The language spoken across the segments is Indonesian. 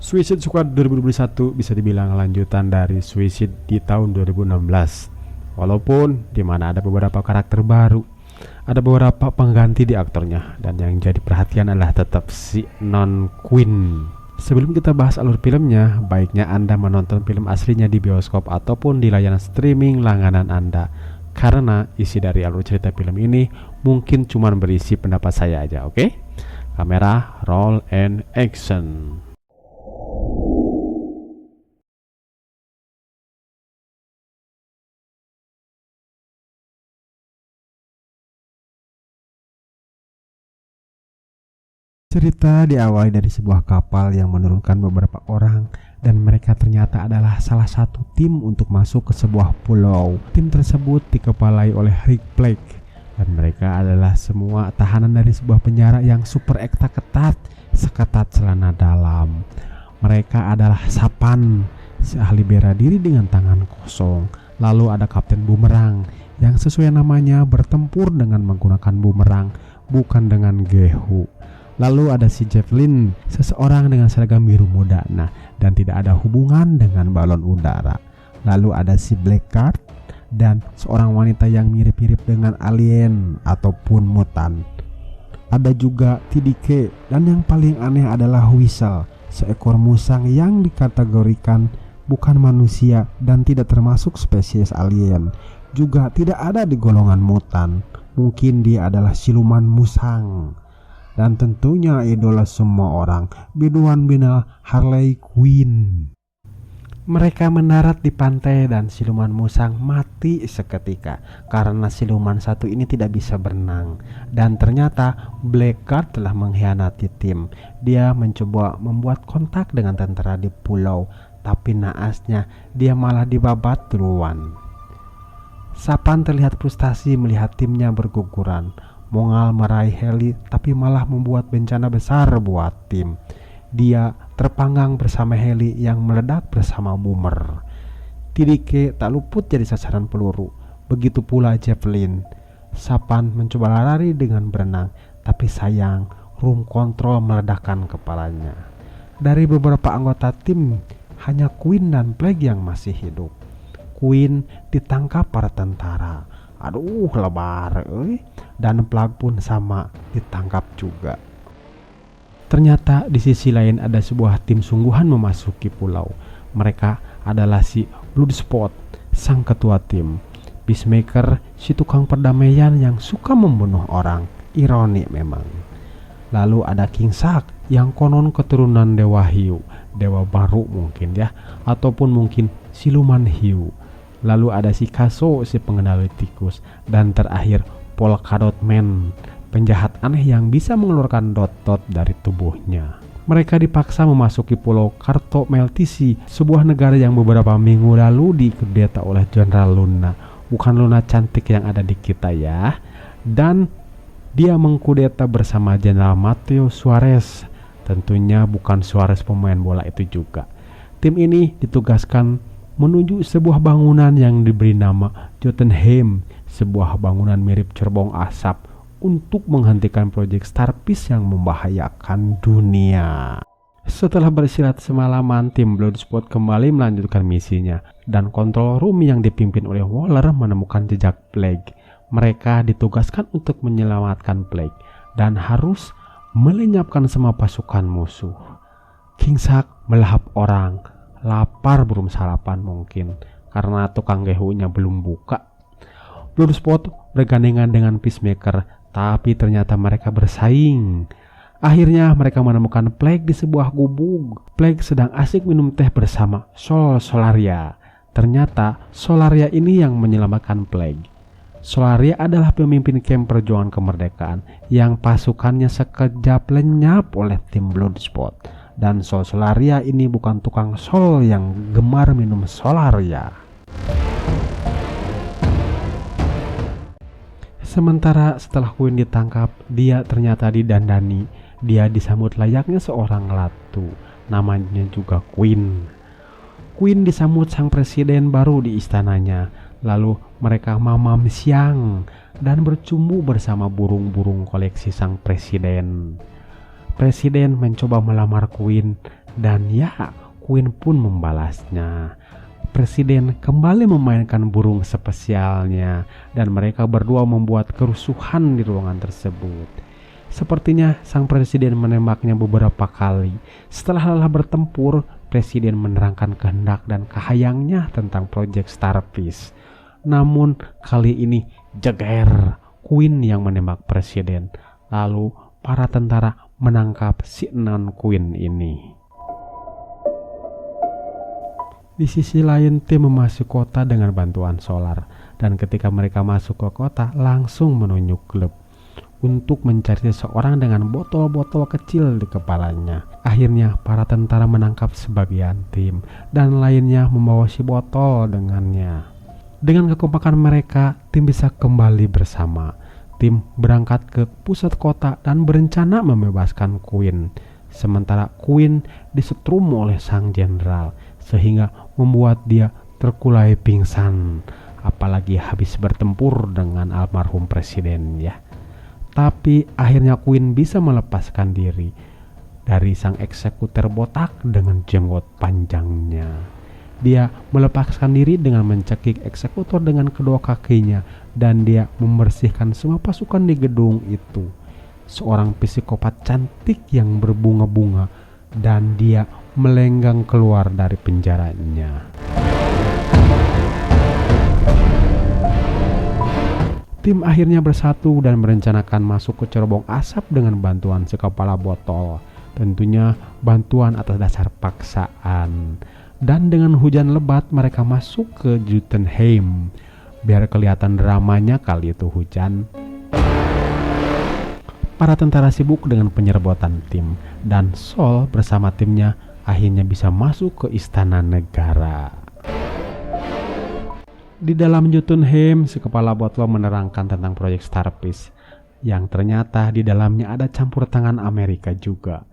Suicide Squad 2021 bisa dibilang lanjutan dari Suicide di tahun 2016. Walaupun di mana ada beberapa karakter baru, ada beberapa pengganti di aktornya, dan yang jadi perhatian adalah tetap si Non Queen. Sebelum kita bahas alur filmnya, baiknya Anda menonton film aslinya di bioskop ataupun di layanan streaming langganan Anda, karena isi dari alur cerita film ini mungkin cuma berisi pendapat saya aja, oke? Kamera, roll, and action. Cerita diawali dari sebuah kapal yang menurunkan beberapa orang, dan mereka ternyata adalah salah satu tim untuk masuk ke sebuah pulau. Tim tersebut dikepalai oleh Rick Flag, dan mereka adalah semua tahanan dari sebuah penjara yang super ekstra ketat, seketat celana dalam. Mereka adalah Sapan, si ahli bela diri dengan tangan kosong. Lalu ada Kapten Boomerang, yang sesuai namanya bertempur dengan menggunakan bumerang, bukan dengan gehu. Lalu ada si Javelin, seseorang dengan seragam biru muda, dan tidak ada hubungan dengan balon udara. Lalu ada si Blackguard, dan seorang wanita yang mirip-mirip dengan alien ataupun mutan. Ada juga TDK, dan yang paling aneh adalah Whistle, seekor musang yang dikategorikan bukan manusia dan tidak termasuk spesies alien. Juga tidak ada di golongan mutan. Mungkin dia adalah siluman musang. Dan tentunya idola semua orang, biduan binal Harley Quinn. Mereka mendarat di pantai dan siluman musang mati seketika karena siluman satu ini tidak bisa berenang. Dan ternyata Blackguard telah mengkhianati tim. Dia mencoba membuat kontak dengan tentara di pulau, tapi naasnya dia malah dibabat duluan. Sapan terlihat frustasi melihat timnya berguguran. Mongal meraih heli tapi malah membuat bencana besar buat tim. Dia terpanggang bersama heli yang meledak bersama Boomer. TDK tak luput jadi sasaran peluru. Begitu pula Javelin. Sapan mencoba lari dengan berenang, tapi sayang room control meledakkan kepalanya. Dari beberapa anggota tim, hanya Queen dan Flag yang masih hidup. Queen ditangkap para tentara. Aduh, lebar, dan Flag pun sama, ditangkap juga. Ternyata di sisi lain ada sebuah tim sungguhan memasuki pulau. Mereka adalah si Bloodsport, sang ketua tim. Peacemaker, si tukang perdamaian yang suka membunuh orang. Ironi memang. Lalu ada King Shark, yang konon keturunan Dewa Hiu, dewa baru mungkin ya, ataupun mungkin siluman hiu. Lalu ada si Kaso, si pengendali tikus. Dan terakhir Polka Dot Man, penjahat aneh yang bisa mengeluarkan dot-dot dari tubuhnya. Mereka dipaksa memasuki pulau Karto Meltisi, sebuah negara yang beberapa minggu lalu dikudeta oleh Jenderal Luna. Bukan Luna cantik yang ada di kita ya. Dan dia mengkudeta bersama Jenderal Mateo Suarez. Tentunya bukan Suarez pemain bola itu juga. Tim ini ditugaskan menuju sebuah bangunan yang diberi nama Jotunheim, sebuah bangunan mirip cerbong asap untuk menghentikan proyek Starfish yang membahayakan dunia. Setelah beristirahat semalaman, tim Bloodsport kembali melanjutkan misinya, dan control room yang dipimpin oleh Waller menemukan jejak Flag. Mereka ditugaskan untuk menyelamatkan Flag dan harus melenyapkan semua pasukan musuh. King Shark melahap orang. Lapar belum sarapan mungkin karena tukang gehunya belum buka. Bloodsport bergandengan dengan Peacemaker, tapi ternyata mereka bersaing. Akhirnya mereka menemukan Flag di sebuah gubuk. Flag sedang asik minum teh bersama Solaria. Ternyata Solaria ini yang menyelamatkan Flag. Solaria adalah pemimpin camp perjuangan kemerdekaan yang pasukannya sekejap lenyap oleh tim Bloodsport. Dan Solaria ini bukan tukang sol yang gemar minum Solaria. Sementara setelah Queen ditangkap, dia ternyata didandani. Dia disambut layaknya seorang ratu. Namanya juga Queen. Queen disambut sang presiden baru di istananya. Lalu mereka mamam siang dan bercumbu bersama burung-burung koleksi sang presiden. Presiden mencoba melamar Queen, Dan ya, Queen pun membalasnya. Presiden kembali memainkan burung spesialnya dan mereka berdua membuat kerusuhan di ruangan tersebut. Sepertinya sang presiden menembaknya beberapa kali. Setelah lelah bertempur, presiden menerangkan kehendak dan kahayangnya tentang proyek Starfish. Namun kali ini jeger, Queen yang menembak presiden. Lalu para tentara menangkap si non Queen ini. Di sisi lain, tim memasuki kota dengan bantuan solar, dan ketika mereka masuk ke kota langsung menunjuk klub untuk mencari seseorang dengan botol-botol kecil di kepalanya. Akhirnya para tentara menangkap sebagian tim dan lainnya membawa si botol dengannya. Dengan kekompakan mereka, tim bisa kembali bersama. Tim berangkat ke pusat kota dan berencana membebaskan Queen. Sementara Queen disetrum oleh sang jenderal sehingga membuat dia terkulai pingsan, apalagi habis bertempur dengan almarhum presiden ya. Tapi akhirnya Queen bisa melepaskan diri dari sang eksekutor botak dengan jenggot panjangnya. Dia melepaskan diri dengan mencekik eksekutor dengan kedua kakinya dan dia membersihkan semua pasukan di gedung itu. Seorang psikopat cantik yang berbunga-bunga dan dia melenggang keluar dari penjaranya. Tim akhirnya bersatu dan merencanakan masuk ke cerobong asap dengan bantuan si kepala botol. Tentunya bantuan atas dasar paksaan. Dan dengan hujan lebat mereka masuk ke Jotunheim. Biar kelihatan dramanya kali itu hujan. Para tentara sibuk dengan penyerbutan tim dan Sol bersama timnya akhirnya bisa masuk ke istana negara. Di dalam Jotunheim, si kepala botol menerangkan tentang proyek Starfish yang ternyata di dalamnya ada campur tangan Amerika juga.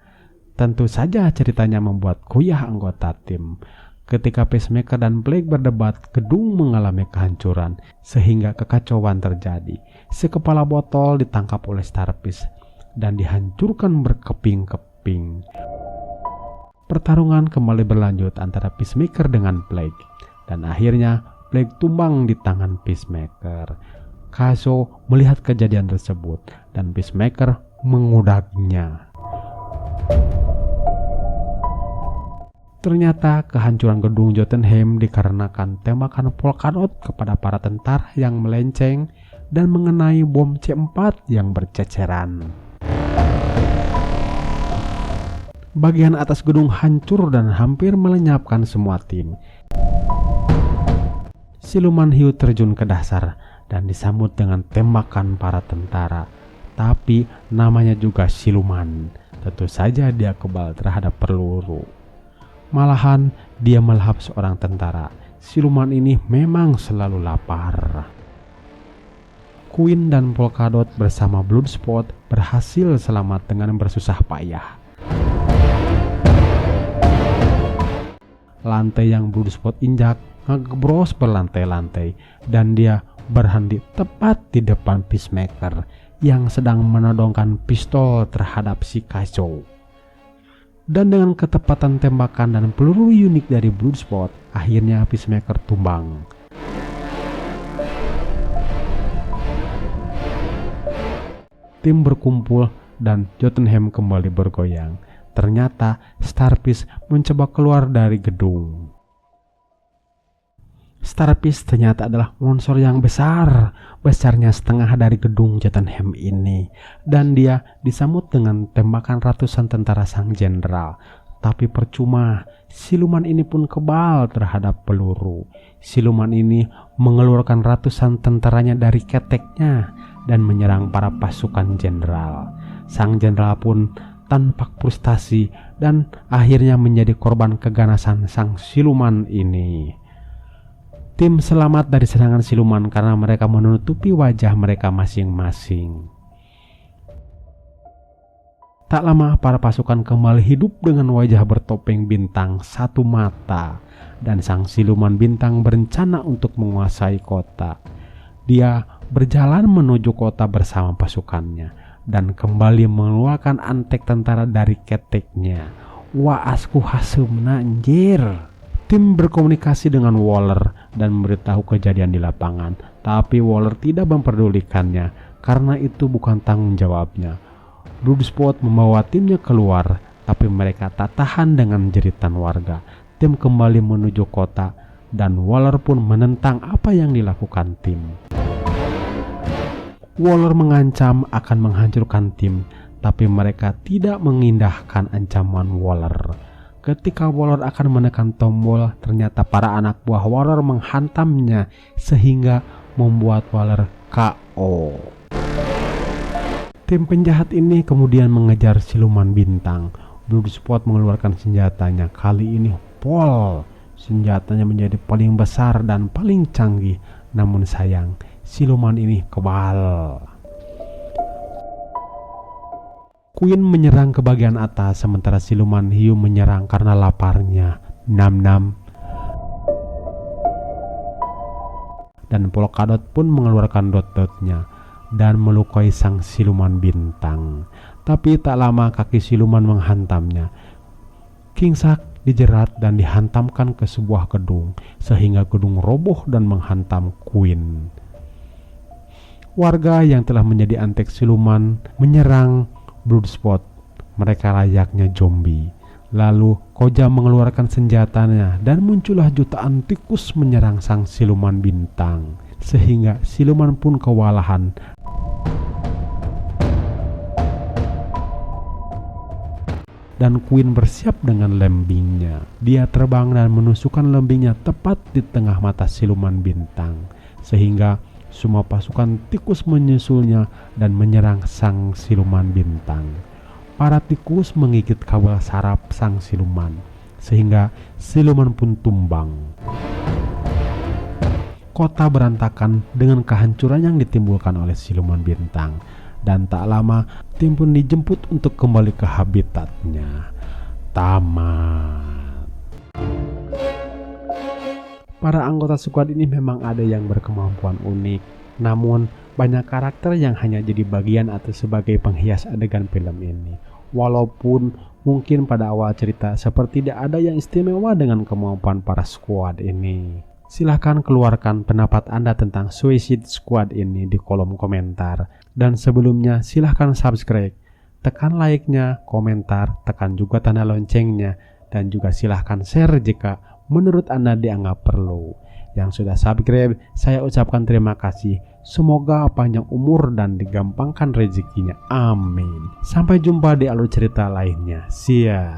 Tentu saja ceritanya membuat goyah anggota tim. Ketika Peacemaker dan Blake berdebat, gedung mengalami kehancuran sehingga kekacauan terjadi. Si kepala botol ditangkap oleh Starfish dan dihancurkan berkeping-keping. Pertarungan kembali berlanjut antara Peacemaker dengan Blake dan akhirnya Blake tumbang di tangan Peacemaker. Kaso melihat kejadian tersebut dan Peacemaker mengudaknya. Ternyata kehancuran gedung Jotunheim dikarenakan tembakan Polkadot kepada para tentara yang melenceng dan mengenai bom C4 yang berceceran. Bagian atas gedung hancur dan hampir melenyapkan semua tim. Siluman hiu terjun ke dasar dan disambut dengan tembakan para tentara. Tapi namanya juga siluman. Tentu saja dia kebal terhadap peluru. Malahan dia melahap seorang tentara. Siluman ini memang selalu lapar. Queen dan Polkadot bersama Bloodsport berhasil selamat dengan bersusah payah. Lantai yang Bloodsport injak ngebros berlantai-lantai dan dia berhenti tepat di depan Peacemaker yang sedang menodongkan pistol terhadap si Kaso. Dan dengan ketepatan tembakan dan peluru unik dari Bloodsport, akhirnya Peacemaker tumbang. Tim berkumpul dan Jotunheim kembali bergoyang. Ternyata Starfish mencoba keluar dari gedung. Starfish ternyata adalah monster yang besar, besarnya setengah dari gedung Jotunheim ini, dan dia disambut dengan tembakan ratusan tentara sang jenderal. Tapi percuma, siluman ini pun kebal terhadap peluru. Siluman ini mengeluarkan ratusan tentaranya dari keteknya dan menyerang para pasukan jenderal. Sang jenderal pun tampak frustasi dan akhirnya menjadi korban keganasan sang siluman ini. Tim selamat dari serangan siluman karena mereka menutupi wajah mereka masing-masing. Tak lama para pasukan kembali hidup dengan wajah bertopeng bintang satu mata dan sang siluman bintang berencana untuk menguasai kota. Dia berjalan menuju kota bersama pasukannya dan kembali mengeluarkan antek tentara dari keteknya. Wah, asku haseumna anjir. Tim berkomunikasi dengan Waller dan memberitahu kejadian di lapangan, tapi Waller tidak memperdulikannya karena itu bukan tanggung jawabnya. Bloodsport membawa timnya keluar, tapi mereka tak tahan dengan jeritan warga. Tim kembali menuju kota dan Waller pun menentang apa yang dilakukan tim. Waller mengancam akan menghancurkan tim, tapi mereka tidak mengindahkan ancaman Waller. Ketika Waller akan menekan tombol, ternyata para anak buah Waller menghantamnya sehingga membuat Waller KO. Tim penjahat ini kemudian mengejar siluman bintang. Bloodsport mengeluarkan senjatanya. Kali ini Paul. Senjatanya menjadi paling besar dan paling canggih. Namun sayang, siluman ini kebal. Queen menyerang ke bagian atas, sementara siluman hiu menyerang karena laparnya. Nam-nam. Dan Polkadot pun mengeluarkan dot-dotnya dan melukai sang siluman bintang. Tapi tak lama kaki siluman menghantamnya. King Shark dijerat dan dihantamkan ke sebuah gedung, sehingga gedung roboh dan menghantam Queen. Warga yang telah menjadi antek siluman menyerang Bloodsport. Mereka layaknya zombie. Lalu Koja mengeluarkan senjatanya dan muncullah jutaan tikus menyerang sang siluman bintang, sehingga siluman pun kewalahan. Dan Queen bersiap dengan lembingnya. Dia terbang dan menusukkan lembingnya tepat di tengah mata siluman bintang, sehingga semua pasukan tikus menyusulnya dan menyerang sang siluman bintang. Para tikus menggigit kabel saraf sang siluman, sehingga siluman pun tumbang. Kota berantakan dengan kehancuran yang ditimbulkan oleh siluman bintang. Dan tak lama, tim pun dijemput untuk kembali ke habitatnya. Tamat. Para anggota squad ini memang ada yang berkemampuan unik, namun banyak karakter yang hanya jadi bagian atau sebagai penghias adegan film ini. Walaupun mungkin pada awal cerita seperti tidak ada yang istimewa dengan kemampuan para squad ini. Silahkan keluarkan pendapat Anda tentang Suicide Squad ini di kolom komentar. Dan sebelumnya silahkan subscribe, tekan like-nya, komentar, tekan juga tanda loncengnya, dan juga silahkan share jika menurut Anda dianggap perlu. Yang sudah subscribe, saya ucapkan terima kasih. Semoga panjang umur dan digampangkan rezekinya. Amin. Sampai jumpa di alur cerita lainnya. See ya.